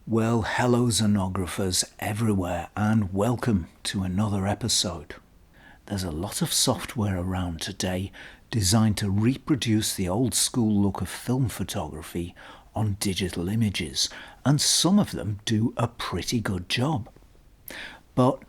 Well, hello xenographers everywhere and welcome to another episode. There's a lot of software around today designed to reproduce the old school look of film photography on digital images, and some of them do a pretty good job. But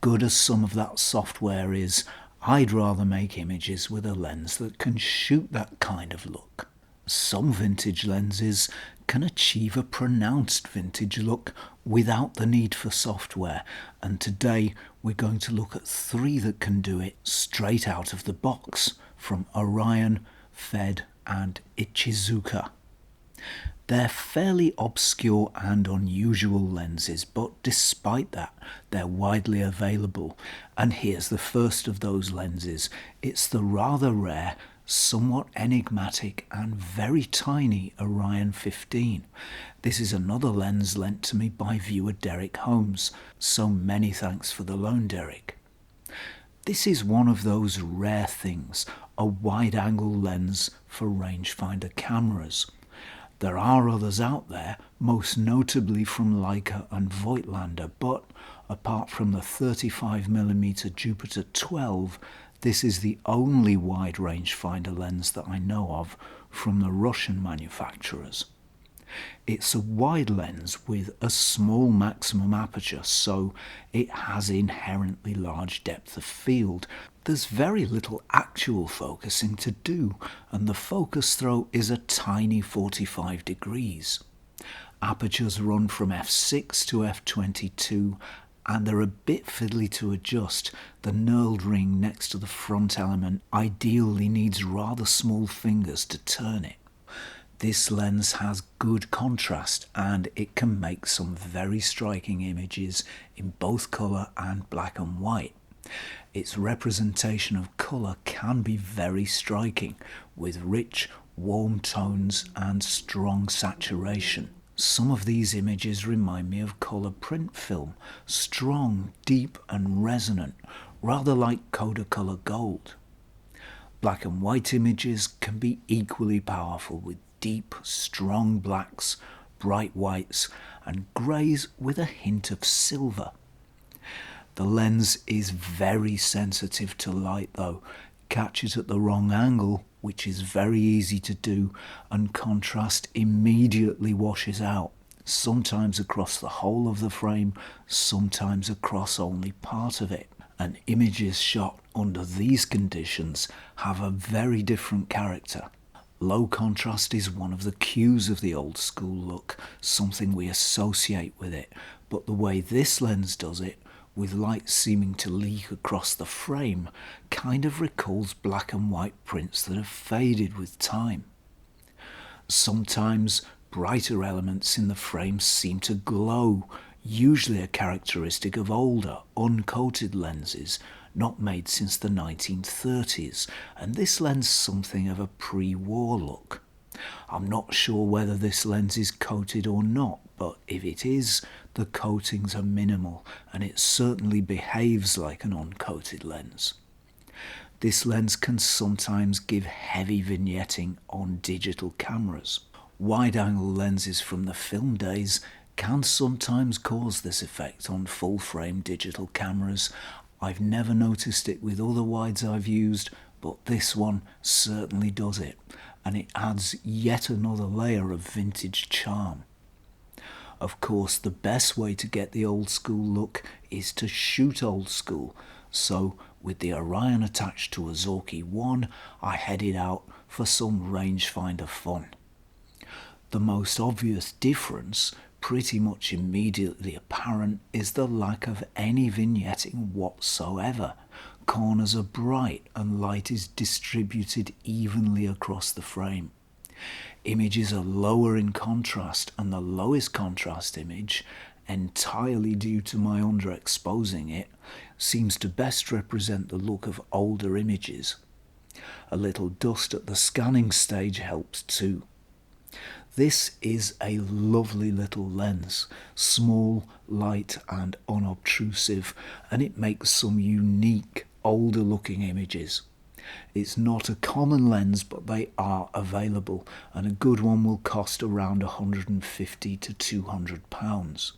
good as some of that software is, I'd rather make images with a lens that can shoot that kind of look. Some vintage lenses can achieve a pronounced vintage look without the need for software, and today we're going to look at three that can do it straight out of the box from Orion, Fed and Ichizuka. They're fairly obscure and unusual lenses, but despite that, they're widely available. And here's the first of those lenses. It's the rather rare, somewhat enigmatic and very tiny Orion 15. This is another lens lent to me by viewer Derek Holmes, so many thanks for the loan, Derek. This is one of those rare things, a wide-angle lens for rangefinder cameras. There are others out there, most notably from Leica and Voigtlander, but apart from the 35mm Jupiter 12, this is the only wide rangefinder lens that I know of from the Russian manufacturers. It's a wide lens with a small maximum aperture, so it has inherently large depth of field. There's very little actual focusing to do, and the focus throw is a tiny 45 degrees. Apertures run from f6 to f22, and they're a bit fiddly to adjust. The knurled ring next to the front element ideally needs rather small fingers to turn it. This lens has good contrast and it can make some very striking images in both colour and black and white. Its representation of colour can be very striking, with rich, warm tones and strong saturation. Some of these images remind me of colour print film, strong, deep and resonant, rather like Kodacolor gold. Black and white images can be equally powerful, with deep, strong blacks, bright whites and greys with a hint of silver. The lens is very sensitive to light though. Catch it at the wrong angle, which is very easy to do, and contrast immediately washes out, sometimes across the whole of the frame, sometimes across only part of it. And images shot under these conditions have a very different character. Low contrast is one of the cues of the old school look, something we associate with it, but the way this lens does it, with light seeming to leak across the frame, kind of recalls black and white prints that have faded with time. Sometimes brighter elements in the frame seem to glow, usually a characteristic of older, uncoated lenses, not made since the 1930s, and this lends something of a pre-war look. I'm not sure whether this lens is coated or not, but if it is, the coatings are minimal and it certainly behaves like an uncoated lens. This lens can sometimes give heavy vignetting on digital cameras. Wide-angle lenses from the film days can sometimes cause this effect on full-frame digital cameras. I've never noticed it with other wides I've used, but this one certainly does it, and it adds yet another layer of vintage charm. Of course, the best way to get the old school look is to shoot old school, so with the Orion attached to a Zorky 1, I headed out for some rangefinder fun. The most obvious difference, pretty much immediately apparent, is the lack of any vignetting whatsoever. Corners are bright and light is distributed evenly across the frame. Images are lower in contrast, and the lowest contrast image, entirely due to my underexposing it, seems to best represent the look of older images. A little dust at the scanning stage helps too. This is a lovely little lens, small, light and unobtrusive, and it makes some unique, older looking images. It's not a common lens, but they are available, and a good one will cost around £150 to £200.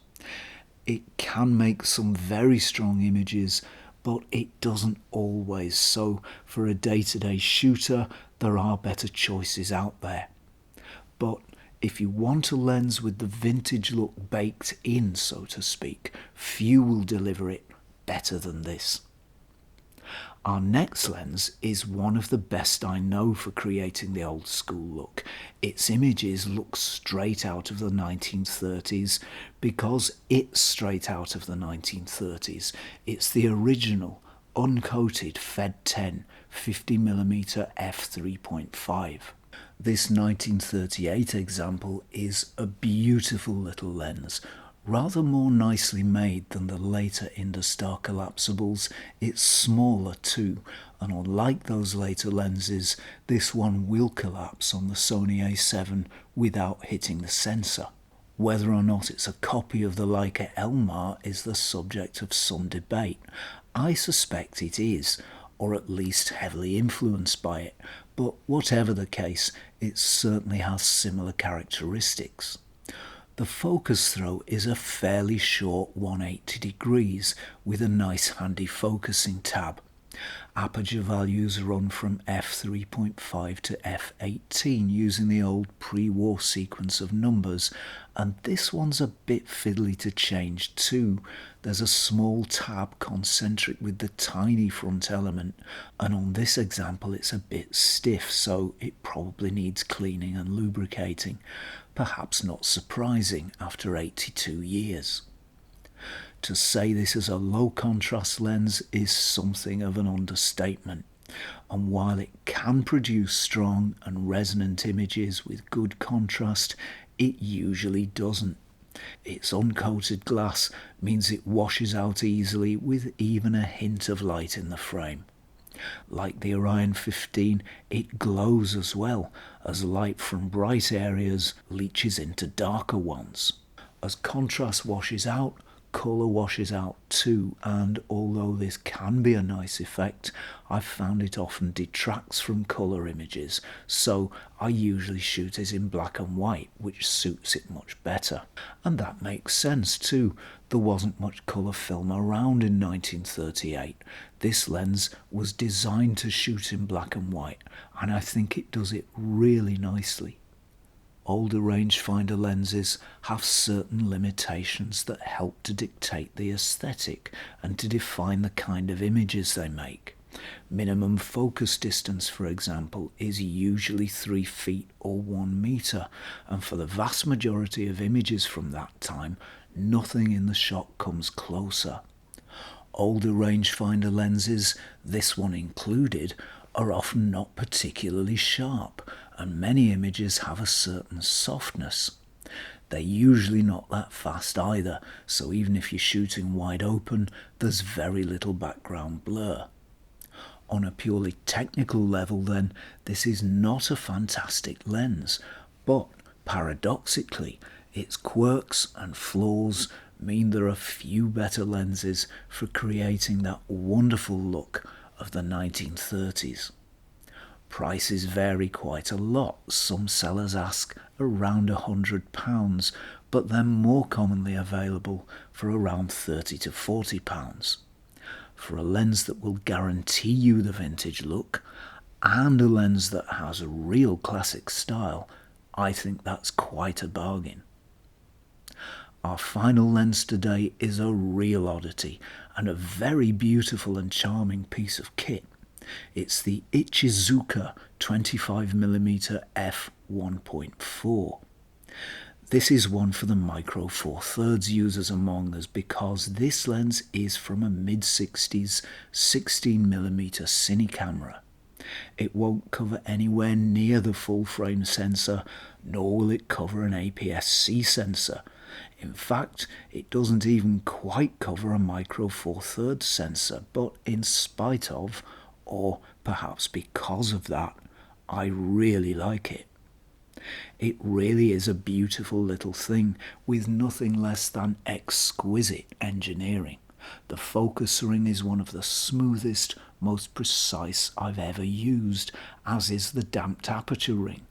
It can make some very strong images, but it doesn't always. So for a day-to-day shooter, there are better choices out there. But if you want a lens with the vintage look baked in, so to speak, few will deliver it better than this. Our next lens is one of the best I know for creating the old school look. Its images look straight out of the 1930s because it's straight out of the 1930s. It's the original Uncoated Fed 10 50mm f3.5. This 1938 example is a beautiful little lens, rather more nicely made than the later Industar collapsibles. It's smaller too, and unlike those later lenses, this one will collapse on the Sony A7 without hitting the sensor. Whether or not it's a copy of the Leica Elmar is the subject of some debate. I suspect it is, or at least heavily influenced by it, but whatever the case, it certainly has similar characteristics. The focus throw is a fairly short 180 degrees with a nice handy focusing tab. Aperture values run from f3.5 to f18 using the old pre-war sequence of numbers, and this one's a bit fiddly to change too. There's a small tab concentric with the tiny front element, and on this example it's a bit stiff, so it probably needs cleaning and lubricating. Perhaps not surprising after 82 years. To say this is a low contrast lens is something of an understatement, and while it can produce strong and resonant images with good contrast, it usually doesn't. Its uncoated glass means it washes out easily with even a hint of light in the frame. Like the Orion 15, it glows as well, as light from bright areas leaches into darker ones. As contrast washes out, colour washes out too, and although this can be a nice effect, I've found it often detracts from colour images, so I usually shoot it in black and white, which suits it much better. And that makes sense too. There wasn't much colour film around in 1938. This lens was designed to shoot in black and white, and I think it does it really nicely. Older rangefinder lenses have certain limitations that help to dictate the aesthetic and to define the kind of images they make. Minimum focus distance, for example, is usually 3 feet or 1 meter, and for the vast majority of images from that time, nothing in the shot comes closer. Older rangefinder lenses, this one included, are often not particularly sharp, and many images have a certain softness. They're usually not that fast either, so even if you're shooting wide open, there's very little background blur. On a purely technical level then, this is not a fantastic lens, but paradoxically, its quirks and flaws mean there are few better lenses for creating that wonderful look of the 1930s. Prices vary quite a lot. Some sellers ask around £100, but they're more commonly available for around £30 to £40. For a lens that will guarantee you the vintage look, and a lens that has a real classic style, I think that's quite a bargain. Our final lens today is a real oddity and a very beautiful and charming piece of kit. It's the Ichizuka 25mm f1.4. This is one for the micro four thirds users among us because this lens is from a mid-60s 16mm Cine camera. It won't cover anywhere near the full frame sensor, nor will it cover an APS-C sensor. In fact, it doesn't even quite cover a micro four thirds sensor, but in spite of, or perhaps because of that, I really like it. It really is a beautiful little thing with nothing less than exquisite engineering. The focus ring is one of the smoothest, most precise I've ever used, as is the damped aperture ring.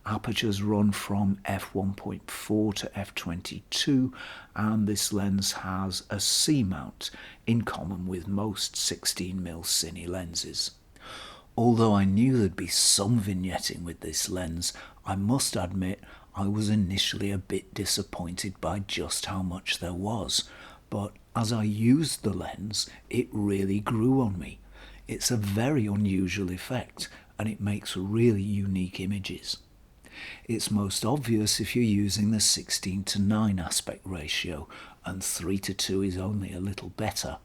Apertures run from f1.4 to f22, and this lens has a C mount, in common with most 16mm Cine lenses. Although I knew there'd be some vignetting with this lens, I must admit I was initially a bit disappointed by just how much there was, but as I used the lens, it really grew on me. It's a very unusual effect, and it makes really unique images. It's most obvious if you're using the 16:9 aspect ratio, and 3:2 is only a little better.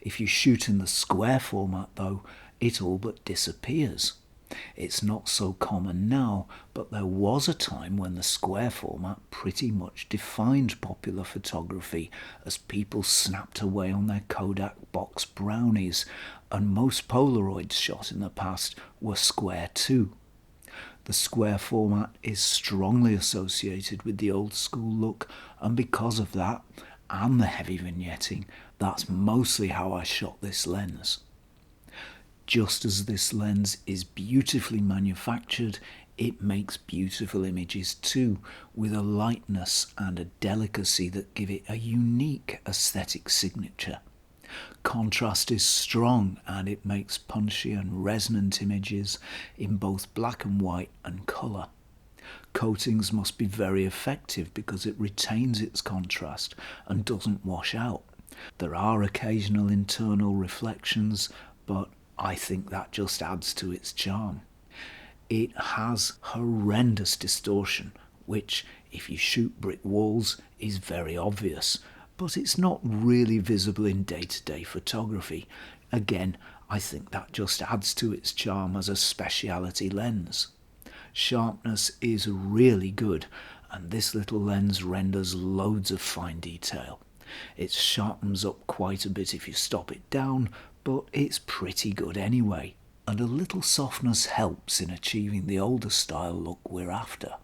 If you shoot in the square format though, it all but disappears. It's not so common now, but there was a time when the square format pretty much defined popular photography, as people snapped away on their Kodak box brownies, and most Polaroids shot in the past were square too. The square format is strongly associated with the old school look, and because of that, and the heavy vignetting, that's mostly how I shot this lens. Just as this lens is beautifully manufactured, it makes beautiful images too, with a lightness and a delicacy that give it a unique aesthetic signature. Contrast is strong, and it makes punchy and resonant images in both black and white and colour. Coatings must be very effective because it retains its contrast and doesn't wash out. There are occasional internal reflections, but I think that just adds to its charm. It has horrendous distortion, which, if you shoot brick walls, is very obvious, but it's not really visible in day-to-day photography. Again, I think that just adds to its charm as a speciality lens. Sharpness is really good, and this little lens renders loads of fine detail. It sharpens up quite a bit if you stop it down, but it's pretty good anyway, and a little softness helps in achieving the older style look we're after.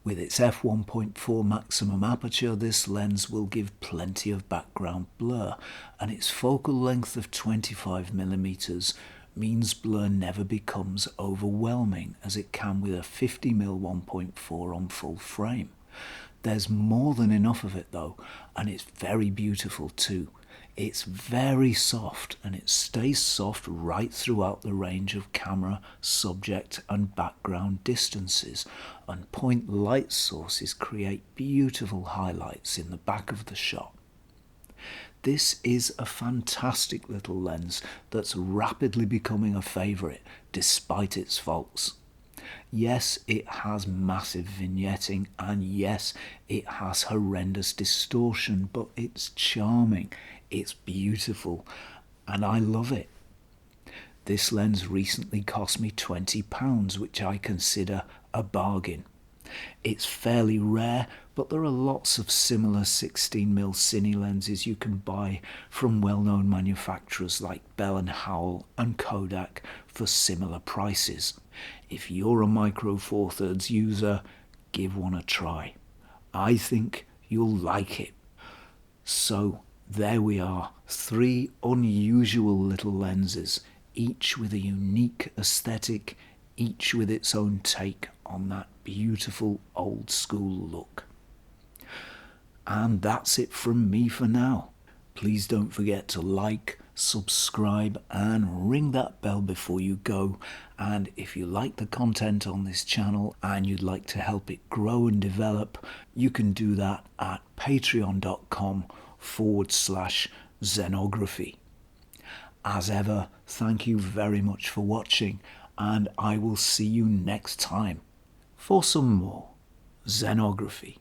With its f1.4 maximum aperture, this lens will give plenty of background blur, and its focal length of 25mm means blur never becomes overwhelming as it can with a 50mm 1.4 on full frame. There's more than enough of it though, and it's very beautiful too. It's very soft, and it stays soft right throughout the range of camera, subject and background distances, and point light sources create beautiful highlights in the back of the shot. This is a fantastic little lens that's rapidly becoming a favourite despite its faults. Yes, it has massive vignetting, and yes, it has horrendous distortion, but it's charming, it's beautiful, and I love it. This lens recently cost me £20, which I consider a bargain. It's fairly rare, but there are lots of similar 16mm Cine lenses you can buy from well-known manufacturers like Bell & Howell and Kodak for similar prices. If you're a Micro Four Thirds user, give one a try. I think you'll like it. So there we are, 3 unusual little lenses, each with a unique aesthetic, each with its own take on that beautiful old school look. And that's it from me for now. Please don't forget to like, subscribe and ring that bell before you go. And if you like the content on this channel and you'd like to help it grow and develop, you can do that at patreon.com/Zenography. As ever, thank you very much for watching, and I will see you next time for some more Zenography.